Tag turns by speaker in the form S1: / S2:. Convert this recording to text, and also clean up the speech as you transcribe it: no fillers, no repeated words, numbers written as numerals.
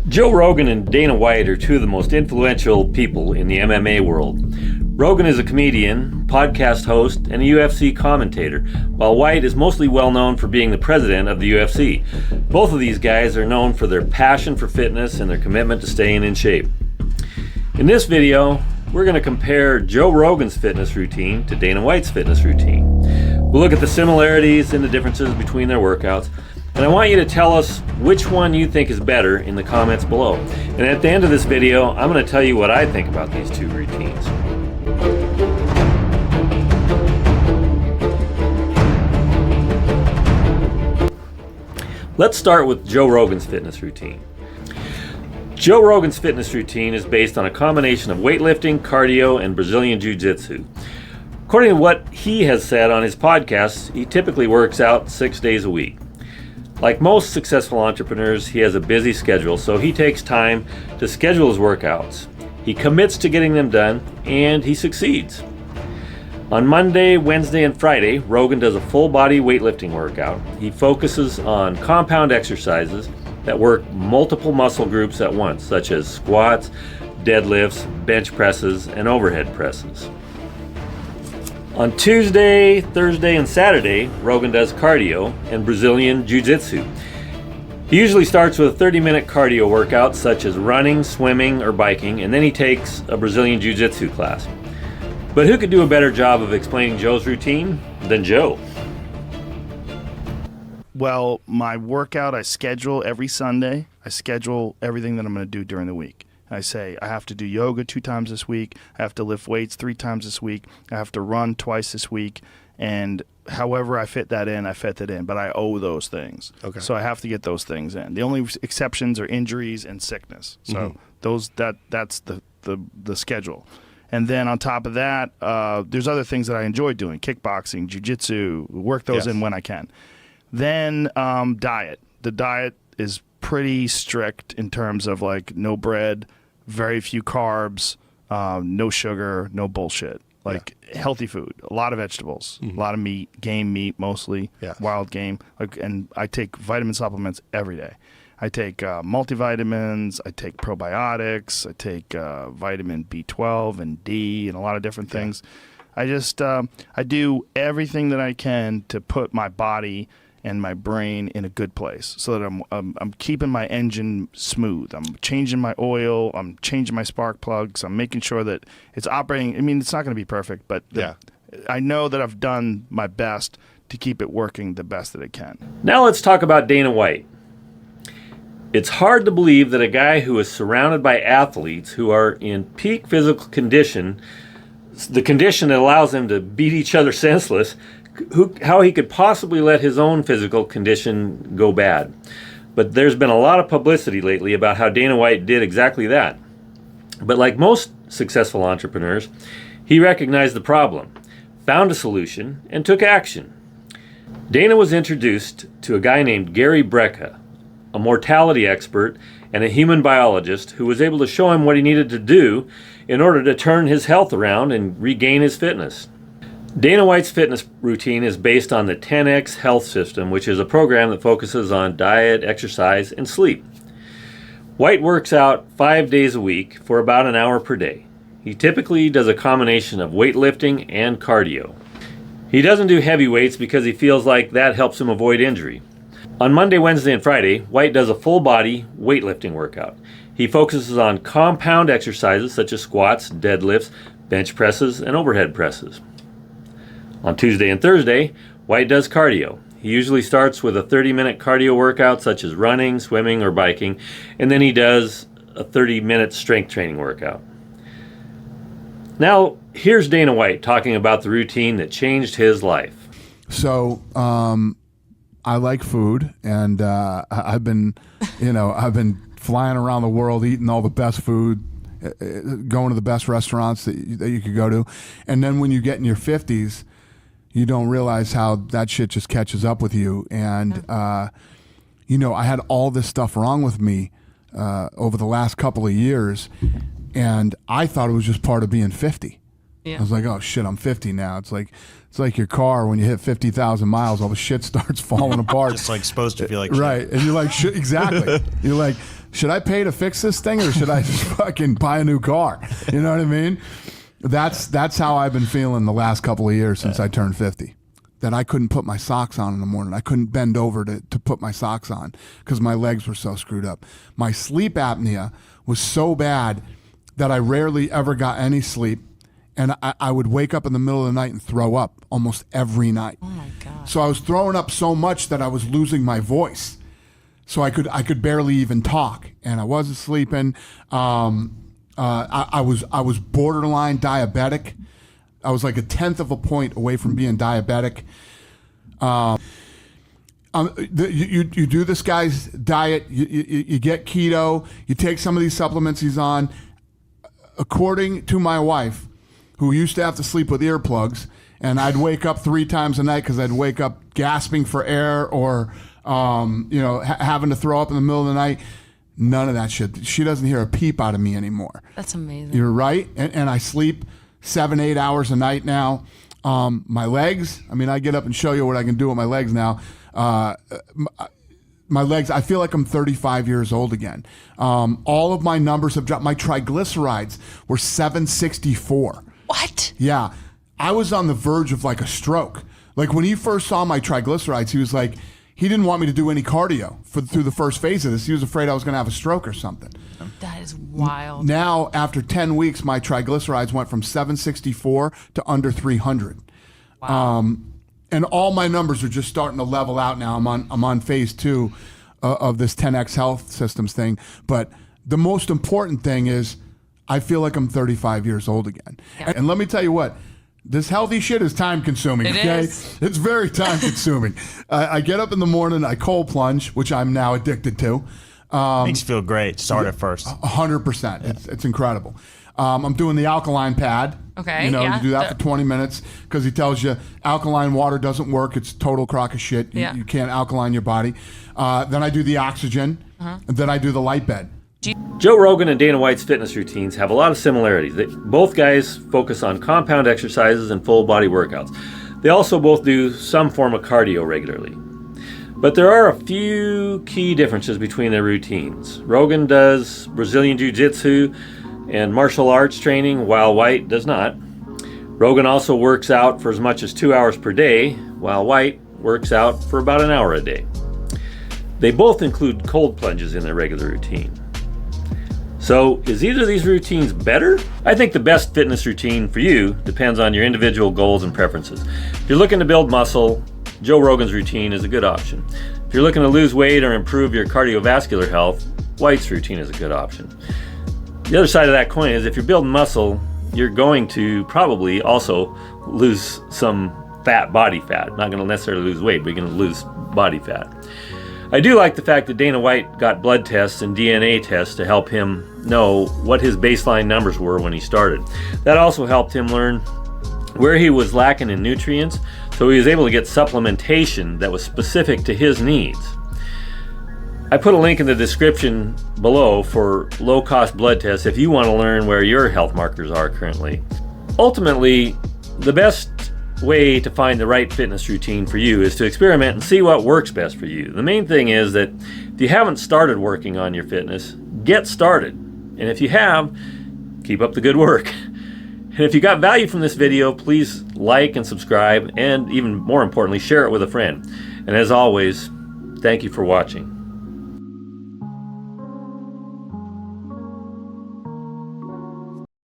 S1: Joe Rogan and Dana White are two of the most influential people in the MMA world. Rogan is a comedian, podcast host, and a UFC commentator, while White is mostly well known for being the president of the UFC. Both of these guys are known for their passion for fitness and their commitment to staying in shape. In this video, we're going to compare Joe Rogan's fitness routine to Dana White's fitness routine. We'll look at the similarities and the differences between their workouts. And I want you to tell us which one you think is better in the comments below. And at the end of this video, I'm going to tell you what I think about these two routines. Let's start with Joe Rogan's fitness routine. Joe Rogan's fitness routine is based on a combination of weightlifting, cardio, and Brazilian Jiu-Jitsu. According to what he has said on his podcast, he typically works out 6 days a week. Like most successful entrepreneurs, he has a busy schedule, so he takes time to schedule his workouts. He commits to getting them done, and he succeeds. On Monday, Wednesday, and Friday, Rogan does a full-body weightlifting workout. He focuses on compound exercises that work multiple muscle groups at once, such as squats, deadlifts, bench presses, and overhead presses. On Tuesday, Thursday, and Saturday, Rogan does cardio and Brazilian Jiu-Jitsu. He usually starts with a 30-minute cardio workout such as running, swimming, or biking, and then he takes a Brazilian Jiu-Jitsu class. But who could do a better job of explaining Joe's routine than Joe?
S2: Well, my workout I schedule every Sunday. I schedule everything that I'm going to do during the week. I say I have to do yoga 2 times this week. I have to lift weights 3 times this week. I have to run twice this week. And however I fit that in, I fit that in. But I owe those things. Okay. So I have to get those things in. The only exceptions are injuries and sickness. So that's the schedule. And then on top of that, there's other things that I enjoy doing: kickboxing, jiu-jitsu. Work those in when I can. Then diet. The diet is pretty strict in terms of like no bread, very few carbs, no sugar, no bullshit. Like healthy food, a lot of vegetables, a lot of meat, game meat mostly, wild game. And I take vitamin supplements every day. I take multivitamins, I take probiotics, I take vitamin B12 and D and a lot of different things. I just I do everything that I can to put my body and my brain in a good place, so that I'm keeping my engine smooth. I'm changing my oil. I'm changing my spark plugs. I'm making sure that it's operating. I mean, it's not going to be perfect, but I know that I've done my best to keep it working the best that it can.
S1: Now let's talk about Dana White. It's hard to believe that a guy who is surrounded by athletes who are in peak physical condition, the condition that allows them to beat each other senseless, how he could possibly let his own physical condition go bad. But there's been a lot of publicity lately about how Dana White did exactly that. But like most successful entrepreneurs, he recognized the problem, found a solution, and took action. Dana was introduced to a guy named Gary Brecka, a mortality expert and a human biologist who was able to show him what he needed to do in order to turn his health around and regain his fitness. Dana White's fitness routine is based on the 10X Health System, which is a program that focuses on diet, exercise, and sleep. White works out 5 days a week for about an hour per day. He typically does a combination of weightlifting and cardio. He doesn't do heavy weights because he feels like that helps him avoid injury. On Monday, Wednesday, and Friday, White does a full-body weightlifting workout. He focuses on compound exercises such as squats, deadlifts, bench presses, and overhead presses. On Tuesday and Thursday, White does cardio. He usually starts with a 30-minute cardio workout such as running, swimming, or biking, and then he does a 30-minute strength training workout. Now, here's Dana White talking about the routine that changed his life.
S3: So, I like food, and I've been flying around the world eating all the best food, going to the best restaurants that you could go to. And then when you get in your 50s, you don't realize how that shit just catches up with you. And, I had all this stuff wrong with me over the last couple of years, and I thought it was just part of being 50. Yeah. I was like, oh shit, I'm 50 now. It's like your car when you hit 50,000 miles, all the shit starts falling apart.
S4: Just like supposed to feel like shit.
S3: Right. And you're like, shit, exactly. You're like, should I pay to fix this thing or should I just fucking buy a new car? You know what I mean? That's how I've been feeling the last couple of years since I turned 50. That I couldn't put my socks on in the morning. I couldn't bend over to put my socks on because my legs were so screwed up. My sleep apnea was so bad that I rarely ever got any sleep. And I would wake up in the middle of the night and throw up almost every night.
S4: Oh my God.
S3: So I was throwing up so much that I was losing my voice. So I could barely even talk, and I wasn't sleeping. I was borderline diabetic. I was like 1/10 of a point away from being diabetic. You do this guy's diet. You get keto. You take some of these supplements he's on. According to my wife, who used to have to sleep with earplugs, and I'd wake up 3 times a night because I'd wake up gasping for air or having to throw up in the middle of the night. None of that shit. She doesn't hear a peep out of me anymore.
S4: That's amazing.
S3: You're right. And I sleep 7-8 hours a night now. My legs, I mean, I get up and show you what I can do with my legs now. My legs, I feel like I'm 35 years old again. All of my numbers have dropped. My triglycerides were 764.
S4: What?
S3: Yeah. I was on the verge of like a stroke. Like when he first saw my triglycerides, he was like, he didn't want me to do any cardio through the first phase of this. He was afraid I was going to have a stroke or something.
S4: That is wild.
S3: Now, after 10 weeks, my triglycerides went from 764 to under 300.
S4: Wow.
S3: And all my numbers are just starting to level out now. I'm on phase 2 of this 10X Health Systems thing. But the most important thing is I feel like I'm 35 years old again.
S4: Yeah.
S3: And let me tell you what. This healthy shit is time consuming,
S4: It
S3: okay?
S4: is.
S3: It's very time consuming. I get up in the morning, I cold plunge, which I'm now addicted to.
S5: Makes you feel great. Start at first.
S3: 100%. It's incredible. I'm doing the alkaline pad.
S4: Okay,
S3: You know,
S4: yeah.
S3: you do that for 20 minutes because he tells you alkaline water doesn't work. It's total crock of shit.
S4: Yeah.
S3: You can't alkaline your body. Then I do the oxygen. And then I do the light bed.
S1: Joe Rogan and Dana White's fitness routines have a lot of similarities. Both guys focus on compound exercises and full body workouts. They also both do some form of cardio regularly. But there are a few key differences between their routines. Rogan does Brazilian Jiu-Jitsu and martial arts training, while White does not. Rogan also works out for as much as 2 hours per day, while White works out for about an hour a day. They both include cold plunges in their regular routine. So, is either of these routines better? I think the best fitness routine for you depends on your individual goals and preferences. If you're looking to build muscle, Joe Rogan's routine is a good option. If you're looking to lose weight or improve your cardiovascular health, White's routine is a good option. The other side of that coin is if you're building muscle, you're going to probably also lose some body fat. Not going to necessarily lose weight, but you're going to lose body fat. I do like the fact that Dana White got blood tests and DNA tests to help him know what his baseline numbers were when he started. That also helped him learn where he was lacking in nutrients, so he was able to get supplementation that was specific to his needs. I put a link in the description below for low-cost blood tests if you want to learn where your health markers are currently. Ultimately, the best way to find the right fitness routine for you is to experiment and see what works best for you. The main thing is that if you haven't started working on your fitness, get started. And if you have, keep up the good work. And if you got value from this video, please like and subscribe, and even more importantly, share it with a friend. And as always, thank you for watching.